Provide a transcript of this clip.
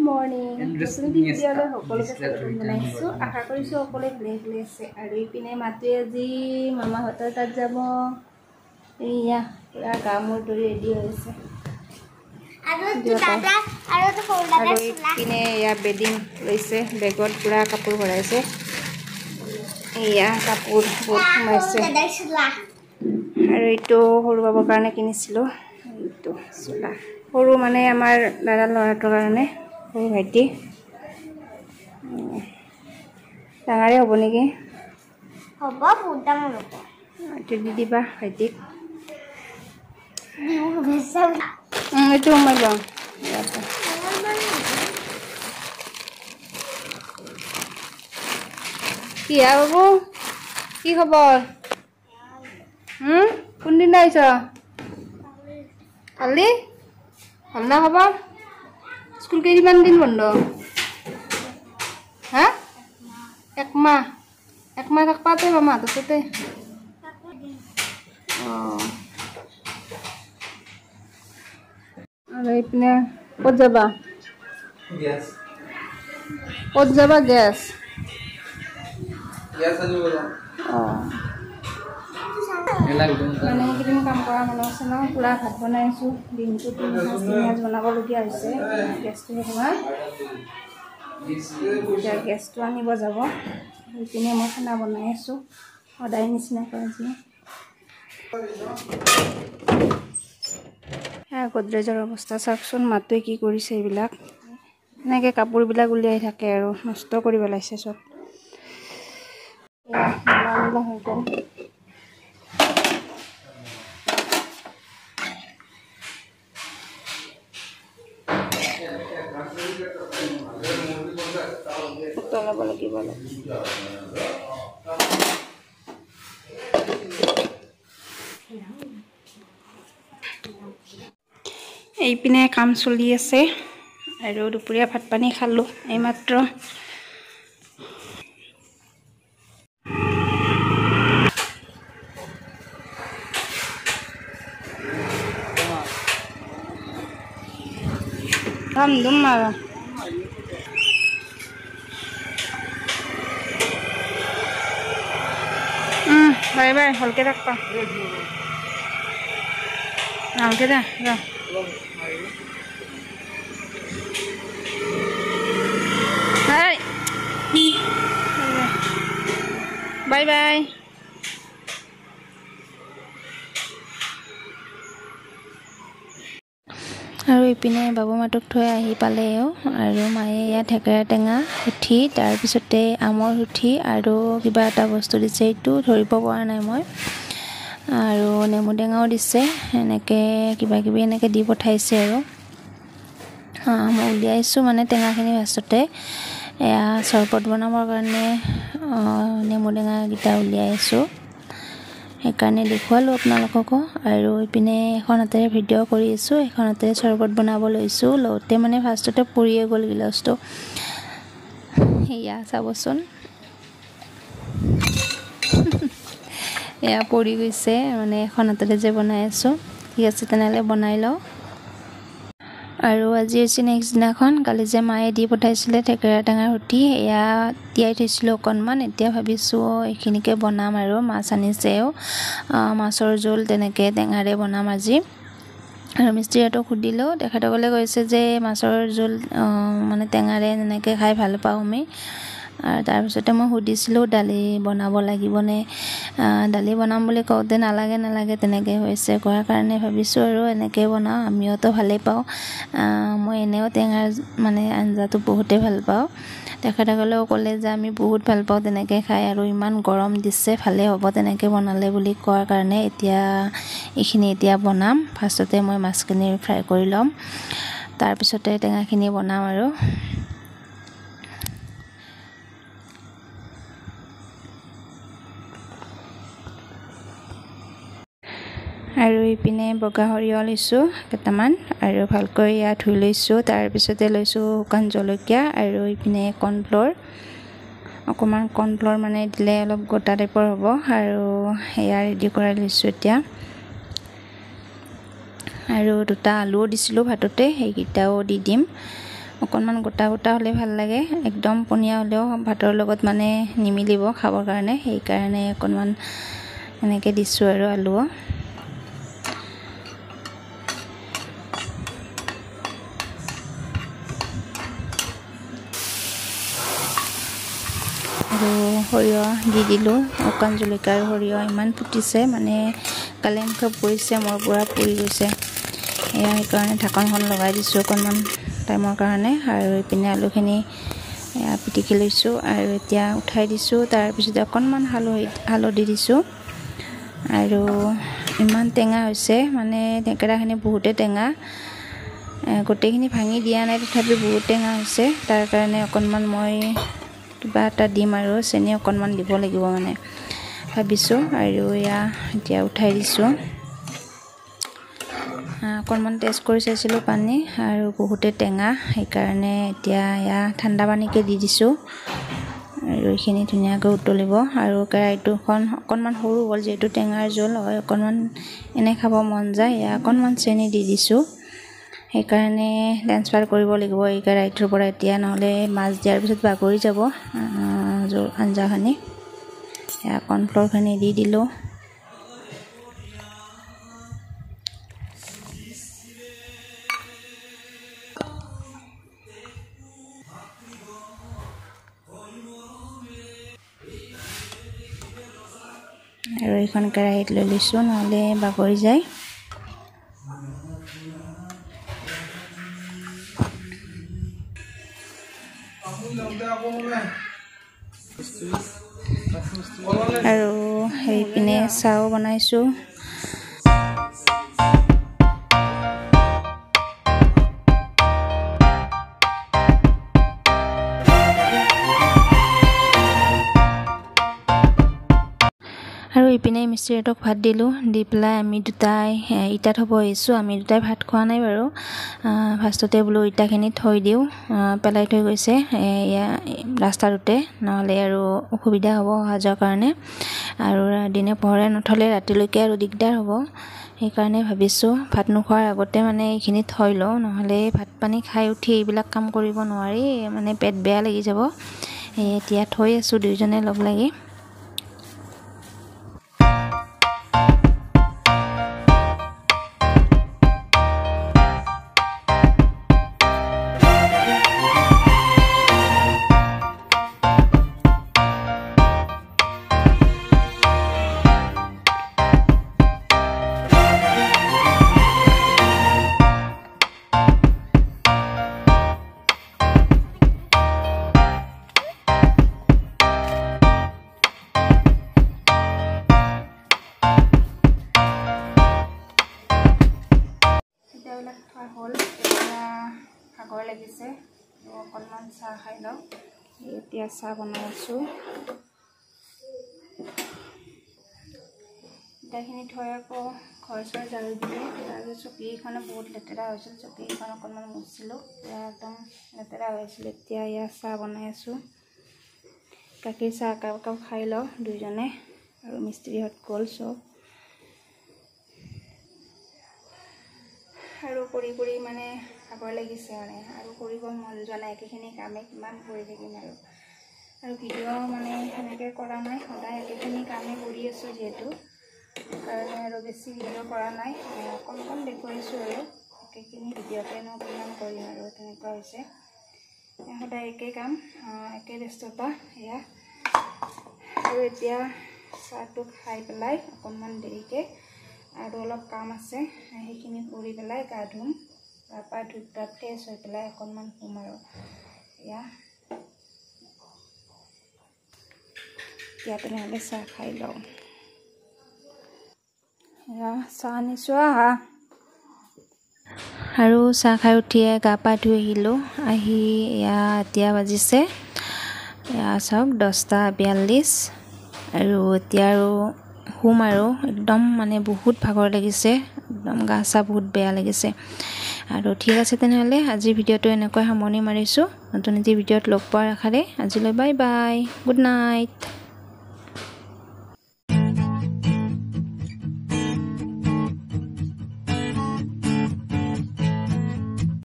morning. Notun video le hokoloke salu banaisu. Asha korisu okole vle ase. Aru ipine matu aji mama hotar tat jabo. Iya, pura kamur dori ready hoise. Aru to fold daga sula. Ipine ya bedding loise, bagot pura kapur bharaise. Iya, kapur bot maise. Daga sula. Aru ito horu babo karone kinisilu. Ito sula. Horu mane amar dada lorator karone horu bhaiti. Dangare hobo niki? Hobo বহুত ডাঙৰ হ'ব। Ito di diba bhaitik? Diu besa। Ito মই লম। কি বাবু? কি খবৰ? কোন দিন আইছ? কালি? ভাল না খবৰ? স্কুল কেইদিনমান দিন বন্ধ? হা? একমাহ থাকবা তই মামা তাতে? আৰু ইপিনে ক'ত যাবা? ক'ত যাবা গেছ? আনিব যাম। মানে এইকেইদিন কাম কৰা মানুহ আছে ন, পুৰা ভাত বনাই আছোঁ। দিনটো তিনি সাঁজ বনাবলগীয়া হৈছে। গেছটো তোমাৰ এতিয়া গেছটো আনিব যাব। সেইপিনে মই খানা বনাই আছোঁ সদায় নিচিনাকৈ আজি। গডৰেজৰ অৱস্থা চাওকচোন, মাতোৱে কি কৰিছে এইবিলাক। এনেকৈ কাপোৰবিলাক উলিয়াই থাকে আৰু নষ্ট কৰি পেলাইছে চব। হৈ গ'ল। উতলাব লাগিব। এইপিনে কাম চলি আছে আৰু দুপৰীয়া ভাত পানী খালোঁ এইমাত্ৰ। দুম মাৰা বাই বাই, ভালকে থাকবা। ভালকে দে বাই বাই। আৰু ইপিনে বাবু মাতক থৈ আহি পালেও আৰু মায়ে ইয়াত থেকেৰা টেঙা উঠি তাৰপিছতে আমৰ উঠি আৰু কিবা এটা বস্তু দিছে, এইটো ধৰিব পৰা নাই মই। আৰু নেমু টেঙাও দিছে, এনেকৈ কিবা কিবি এনেকৈ দি পঠাইছে আৰু। মই উলিয়াইছোঁ মানে টেঙাখিনি ফাৰ্ষ্টতে এয়া চৰবত বনাবৰ কাৰণে নেমু টেঙাকেইটা উলিয়াইছোঁ, সেইকাৰণে দেখুৱালোঁ আপোনালোককো। আৰু ইপিনে এখন হাতেৰে ভিডিঅ' কৰি আছোঁ, এখন হাতেৰে চৰবত বনাব লৈছোঁ। লওঁতে মানে ফাৰ্ষ্টতে পৰিয়ে গ'ল গিলাচটো। এয়া চাবচোন, এয়া পৰি গৈছে। মানে এখন হাতেৰে যে বনাই আছোঁ। ঠিক আছে তেনেহ'লে বনাই লওঁ। আৰু আজি হৈছে নেক্সট দিনাখন। কালি যে মায়ে দি পঠাইছিলে থেকেৰা টেঙাৰ সৈতে, এয়া তিয়াই থৈছিলোঁ অকণমান। এতিয়া ভাবিছোঁ এইখিনিকে বনাম আৰু। মাছ আনিছেও, মাছৰ জোল তেনেকৈ টেঙাৰে বনাম আজি। আৰু মিস্ত্ৰীহঁতক সুধিলোঁ, তেখেতসকলে কৈছে যে মাছৰ জোল মানে টেঙাৰে এনেকৈ খাই ভাল পাওঁ আমি। আৰু তাৰপিছতে মই সুধিছিলোঁ দালি বনাব লাগিবনে। দালি বনাম বুলি কওঁতে নালাগে তেনেকৈ হৈছে। কোৱাৰ কাৰণে ভাবিছোঁ আৰু এনেকৈ বনাওঁ, আমিওতো ভালেই পাওঁ। মই এনেও টেঙাৰ মানে আঞ্জাটো বহুতেই ভাল পাওঁ। তেখেতসকলেও ক'লে যে আমি বহুত ভাল পাওঁ তেনেকৈ খাই, আৰু ইমান গৰম দিছে, ভালেই হ'ব তেনেকৈ বনালে বুলি কোৱাৰ কাৰণে এইখিনি এতিয়া বনাম। ফাৰ্ষ্টতে মই মাছখিনি ফ্ৰাই কৰি ল'ম, তাৰপিছতে টেঙাখিনি বনাম আৰু। আৰু ইপিনে বগা সৰিয়হ লৈছোঁ কেইটামান, আৰু ভালকৈ ইয়াত ধুই লৈছোঁ। তাৰপিছতে লৈছোঁ শুকান জলকীয়া, আৰু ইপিনে কৰ্ণফ্ল'ৰ অকণমান। কৰ্ণফ্ল'ৰ মানে দিলে অলপ গোটা টাইপৰ হ'ব। আৰু এয়া ৰেডি কৰাই লৈছোঁ এতিয়া। আৰু দুটা আলুও দিছিলোঁ ভাততে, সেইকেইটাও দি দিম। অকণমান গোটা গোটা হ'লে ভাল লাগে, একদম পনীয়া হ'লেও ভাতৰ লগত মানে নিমিলিব খাবৰ কাৰণে, সেইকাৰণে অকণমান এনেকৈ দিছোঁ আৰু আলু। আৰু সৰিয়হ দি দিলোঁ, শুকান জলকীয়া আৰু সৰিয়হ ইমান ফুটিছে মানে কালেং খুব পৰিছে, মোৰ পূৰা পুৰি গৈছে। এয়া সেইকাৰণে ঢাকনখন লগাই দিছোঁ অকণমান টাইমৰ কাৰণে। আৰু এইপিনে আলুখিনি পিটিকি লৈছোঁ আৰু এতিয়া উঠাই দিছোঁ। তাৰপিছতে অকণমান হালধি দিছোঁ। আৰু ইমান টেঙা হৈছে মানে থেকেৰাখিনি বহুতেই টেঙা, গোটেইখিনি ভাঙি দিয়া নাই তথাপি বহুত টেঙা হৈছে। তাৰ কাৰণে অকণমান মই কিবা এটা দিম আৰু চেনি অকণমান দিব লাগিব মানে ভাবিছোঁ। আৰু এয়া এতিয়া উঠাই দিছোঁ। অকণমান টেষ্ট কৰি চাইছিলোঁ পানী আৰু বহুতেই টেঙা, সেইকাৰণে এতিয়া এয়া ঠাণ্ডা পানীকে দি দিছোঁ আৰু এইখিনি ধুনীয়াকৈ উতলিব। আৰু কেৰাহীটোখন অকণমান সৰু হ'ল যিহেতু টেঙাৰ জোল হয়, অকণমান এনে খাব মন যায়। এয়া অকণমান চেনি দি দিছোঁ, সেইকাৰণে ট্ৰান্সফাৰ কৰিব লাগিব এই কেৰাহীটোৰ পৰা এতিয়া, নহ'লে মাছ দিয়াৰ পিছত বাগৰি যাব আঞ্জাখিনি। এয়া কৰ্ণফ্ল'ৰখিনি দি দিলোঁ। আৰু এইখন কেৰাহীত লৈ লৈছোঁ, নহ'লে বাগৰি যায়। আৰু সেইপিনে চাহও বনাইছোঁ। আৰু ইপিনে মিস্ত্ৰীহঁতক ভাত দিলোঁ, দি পেলাই আমি দুটাই ইটা থ'ব আহিছোঁ। আমি দুটাই ভাত খোৱা নাই বাৰু, ফাৰ্ষ্টতে বোলো ইটাখিনি থৈ দিওঁ, পেলাই থৈ গৈছে এয়া ৰাস্তাটোতে, নহ'লে আৰু অসুবিধা হ'ব অহা যোৱাৰ কাৰণে। আৰু দিনে পোহৰে নথ'লে ৰাতিলৈকে আৰু দিগদাৰ হ'ব, সেইকাৰণে ভাবিছোঁ ভাত নোখোৱাৰ আগতে মানে এইখিনি থৈ লওঁ, নহ'লে ভাত পানী খাই উঠি এইবিলাক কাম কৰিব নোৱাৰি, মানে পেট বেয়া লাগি যাব। এতিয়া থৈ আছোঁ দুয়োজনে লগ লাগি। ইটাবিলাক থোৱা হ'ল, এতিয়া ভাগৰ লাগিছে, অকণমান চাহ খাই লওঁ। এতিয়া চাহ বনাই আছোঁ। ইটাখিনি থৈ আকৌ ঘৰ চৰ ঝাৰু দিলোঁ। আৰু চকীখনো বহুত লেতেৰা হৈছিল, চকীখন অকণমান মুচিলোঁ, একদম লেতেৰা হৈ আছিল। এতিয়া এয়া চাহ বনাই আছোঁ, গাখীৰ চাহ একাপ খাই লওঁ দুয়োজনে। আৰু মিস্ত্ৰীহঁত গ'ল চব। আৰু কৰি কৰি মানে ভাগৰ লাগিছে মানে, আৰু কৰিব মন যোৱা নাই, একেখিনি কামে কিমান কৰি থাকিম আৰু ভিডিঅ' মানে সেনেকৈ কৰা নাই, সদায় একেখিনি কামেই কৰি আছোঁ যিহেতু, সেইকাৰণে আৰু বেছি ভিডিঅ' কৰা নাই, অকণ অকণ দেখুৱাইছোঁ আৰু একেখিনি ভিডিঅ'তেনো কিমান কৰিম আৰু তেনেকুৱা হৈছে। সদায় একে কাম, একে ব্যস্ততা এয়া। আৰু এতিয়া চাহটো খাই পেলাই অকণমান দেৰিকৈ আৰু অলপ কাম আছে, সেইখিনি কৰি পেলাই গা ধুম, গা পা ধুই ফ্ৰেছ হৈ পেলাই অকণমান শুম আৰু এয়া। এতিয়া তেনেহ'লে চাহ খাই লওঁ। এয়া চাহ আনিছোঁ আহা। আৰু চাহ খাই উঠিয়ে গা পা ধুই আহিলোঁ। আহি এয়া এতিয়া বাজিছে এয়া চাওক 10:42। আৰু এতিয়া আৰু শুম আৰু একদম মানে বহুত ভাগৰ লাগিছে, একদম গা চা বহুত বেয়া লাগিছে। আৰু ঠিক আছে তেনেহ'লে আজিৰ ভিডিঅ'টো এনেকৈ সামৰণি মাৰিছোঁ। নতুন এটি ভিডিঅ'ত লগ পোৱাৰ আশাৰে আজিলৈ বাই বাই, গুড নাইট।